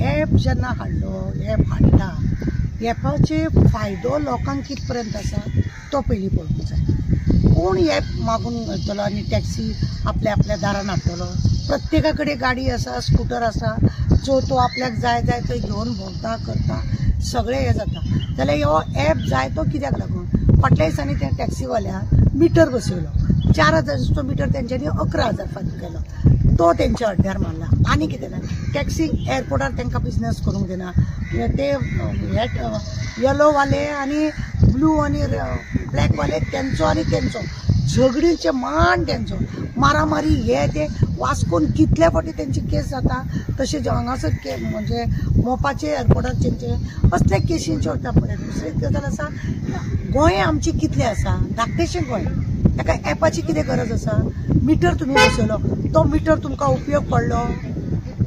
App जेन्ना हाडलो app हाडटा ॲपाचे फायदो लोकांक कितपर्यंत आसा तो पयलीं पळोवंक जाय। कोण ॲप मागून घेतलो आनी टॅक्सी आपल्या आपल्या दारान हाडटलो? प्रत्येका कडेन गाडी आसा, स्कूटर आसा, जो तो आपल्याक जाय जाय थंय घेवन भोंवता करता, सगळें हें जाता। जाल्यार हो ॲप जाय तो कित्याक लागून? फाटल्या दिसांनी त्या टॅक्सीवाल्याक मिटर बसयलो, 4000 मिटर तेंच्यांनी 11000 फारीक केलो, तो तेंच्या अड्ड्यार मारला। आनी कितें ना, टॅक्सी एअरपोर्टार तांकां बिजनेस करूंक दिना, ते येलोवाले आनी ब्लू आनी ब्लॅकवाले तेंचो आनी तेंचो झगडीचे मान तेंचो मारामारी हे ते वास्कोन कितल्या फावटी तेंची केस जाता। तशें हांगासर म्हणजे मोपाचे एअरपोर्टार तेंचे असले केसींचे वता पळय। दुसरी गजाल आसा, गोंय आमची कितलें आसा, धाकटेशें गोंय, ताका ॲपाची कितें गरज आसा? मिटर तुमी बसयलो, तो मिटर तुमकां उपयोग पडलो?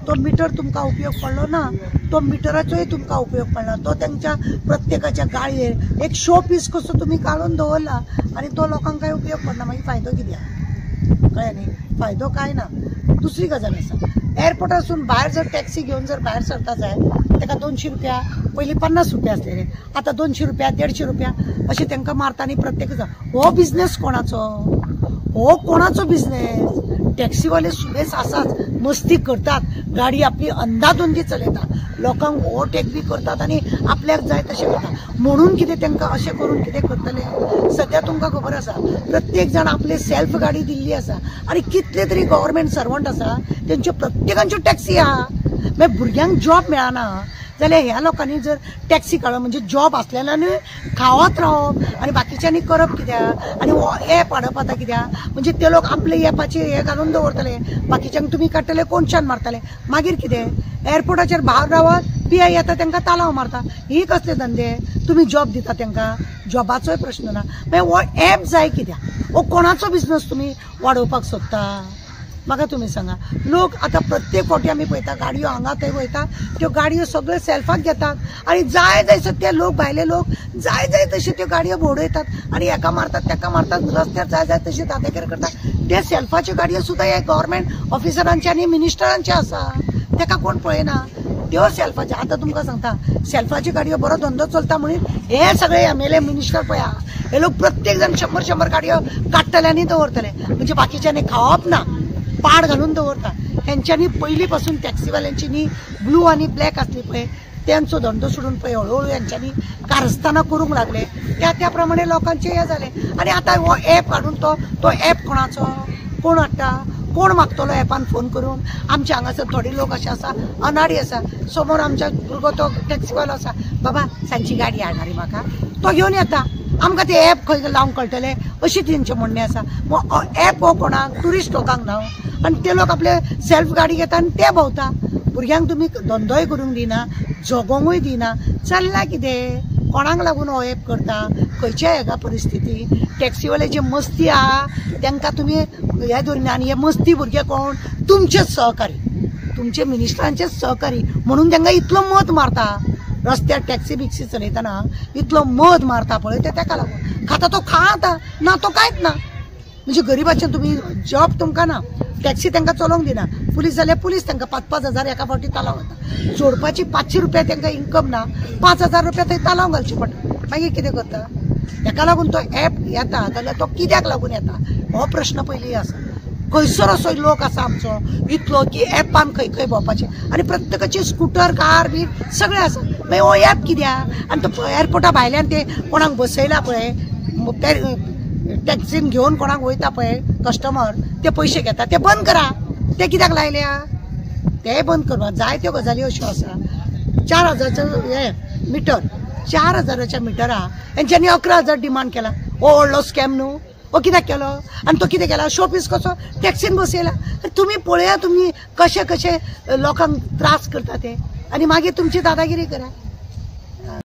तो मिटर तुमकां उपयोग पडलो ना, तो मिटराचोय तुमकां उपयोग पडना, तो तेंच्या प्रत्येकाच्या गाळयेर एक शो पीस कसो तुमी काडून दवरला आनी तो लोकांक कांय उपयोग पडना, मागीर फायदो कित्याक? कळ्ळें न्ही, फायदो कांय ना। दुसरी गजाल आसा, एअरपोर्टारसून भायर जर टॅक्सी घेवन जर भायर सरता जाय ताका 200 रुपया, पयलीं 50 रुपया आसलेले, आतां 200 रुपया 150 रुपया अशें तांकां मारता आनी प्रत्येक हो बिजनेस कोणाचो? हो कोणाचो बिजनेस? टॅक्सीवाले सुबेज आसाच, मस्ती करतात, गाडी आपली अंदाधुंदी चलयतात, लोकांक ओव्हरटेक बी करतात आनी आपल्याक जाय तशें करतात। म्हणून कितें तांकां अशें करून कितें करतले? सद्या तुमकां खबर आसा प्रत्येक जाण आपले सेल्फ गाडी दिल्ली आसा आनी कितले तरी गव्हर्मेंट सर्वंट आसा तेंच्यो प्रत्येकांच्यो टॅक्सी आहा। मागीर भुरग्यांक जॉब मेळना जाल्यार ह्या लोकांनी जर टॅक्सी काडलो म्हणजे जॉब आसलेल्यानूय खावत रावप आनी बाकीच्यांनी करप कित्याक? आनी हो ॲप हाडप आतां कित्याक? म्हणजे ते लोक आपले ॲपाचे हे घालून दवरतले, बाकीच्यांक तुमी काडटले, कोणच्यान मारतले, मागीर कितें? एअरपोर्टाचेर भायर रावत, PI येता तांकां तालाव मारता। ही कसले धंदे? तुमी जॉब दिता तांकां? जॉबाचोय प्रश्न ना। मागीर हो ॲप जाय कित्याक? हो कोणाचो बिजनेस तुमी वाडोवपाक सोदता? म्हाका तुमी सांगा। लोक आतां प्रत्येक फावटी आमी पळयता गाडयो हांगा थंय वयता, त्यो गाडयो सगळ्यो सेल्फाक घेतात आनी जाय जशे ते लोक भायले लोक जाय जाय तशे त्यो गाडयो भोंवडयतात आनी हेका मारतात तेका मारतात, रस्त्यार जाय जाय तशे दादेगिरी करतात। ते सेल्फाच्यो गाडयो सुद्दां हे गव्हर्मेंट ऑफिसरांचे आनी मिनिस्टरांचे आसा, तेका कोण पळयना। त्यो सेल्फाचे आतां तुमकां सांगता, सेल्फाच्यो गाडयो बरो धंदो चलता म्हणून हे सगळे MLA मिनिस्टर पळया, हे लोक प्रत्येक जण 100 गाडयो काडटले आनी दवरतले, म्हणजे बाकीच्यांनी खावप ना, पाड घालून दवरता। हेंच्यांनी पयलीं पासून टॅक्सीवाल्यांची न्ही ब्लू आनी ब्लॅक आसली पळय त्यांचो धंदो सोडून पळय हळूहळू हेंच्यांनी कारस्थाना करूंक लागले, त्या प्रमाणे लोकांचे हे जाले। आनी आतां हो ॲप काडून तो ॲप कोणाचो? कोण हाडटा? कोण मागतलो ॲपान फोन करून? आमच्या हांगासर थोडे लोक अशे आसा अनाडी आसा, समोर आमच्या भुरगो तो टॅक्सीवालो आसा, बाबा सांजची गाडी हाडणारी म्हाका, तो घेवन येता, आमकां ते ॲप खंय लावंक कळटले अशी तेंचें म्हणणें आसा। ॲप हो कोणाक? टुरिस्ट लोकांक न्हू, आनी ते लोक आपले सेल्फ गाडी घेता आनी ते भोंवता। भुरग्यांक तुमी धंदोय करूंक दिना, जगोंकूय दिना, चल्ला कितें? कोणाक लागून हो ॲप करता? खंयच्या हेका परिस्थिती? टॅक्सीवाले जे मस्ती आहा तांकां तुमी हे धरिना आनी हे मस्ती भुरगे कोण? तुमचेच सहकारी, तुमचे मिनिस्टरांचेच सहकारी, म्हणून तांकां इतलो मत मारता रस्त्यार टॅक्सी बिक्सी चलयतना, इतलो मध मारता पळय ते ताका लागून। खाता तो खा आता ना, तो कांयच ना। म्हणजे गरीबाचे तुमी जॉब तुमकां ना, टॅक्सी तांकां चलोवंक दिना, पुलीस जाल्यार पुलीस तांकां 5-5 हजार एका फावटी तालाव घालता, जोडपाची 500 रुपया तांकां इन्कम ना, 5000 रुपया थंय तालाव घालचे पडटा, मागीर कितें करता? हेका लागून तो ॲप येता जाल्यार तो कित्याक लागून येता हो प्रश्न पयलीं आसा। खंयसर असो लोक आसा आमचो इतलो की ॲपान खंय खंय भोंवपाचें आनी प्रत्येकाची स्कूटर कार बी सगळें आसा, मागीर हो ॲप कित्याक? आनी तो एअरपोर्टा भायल्यान ते कोणाक बसयला पळय टॅक्सीन घेवन कोणाक वयता पळय कस्टमर, ते पयशे घेता, ते बंद करा। ते कित्याक लायल्या? ते बंद करपा जाय त्यो गजाली अश्यो आसा। 4000चो हे मिटर, 4000च्या मिटरा हेंच्यांनी 11000 डिमांड केला। हो व्हडलो स्कॅम न्हू? हो कित्याक केलो? आनी तो कितें केला? शो पीस कसो टॅक्सीन बसयला। तुमी पळया तुमी कशे कशे लोकांक त्रास करता ते, आनी मागीर तुमची दादागिरी करा।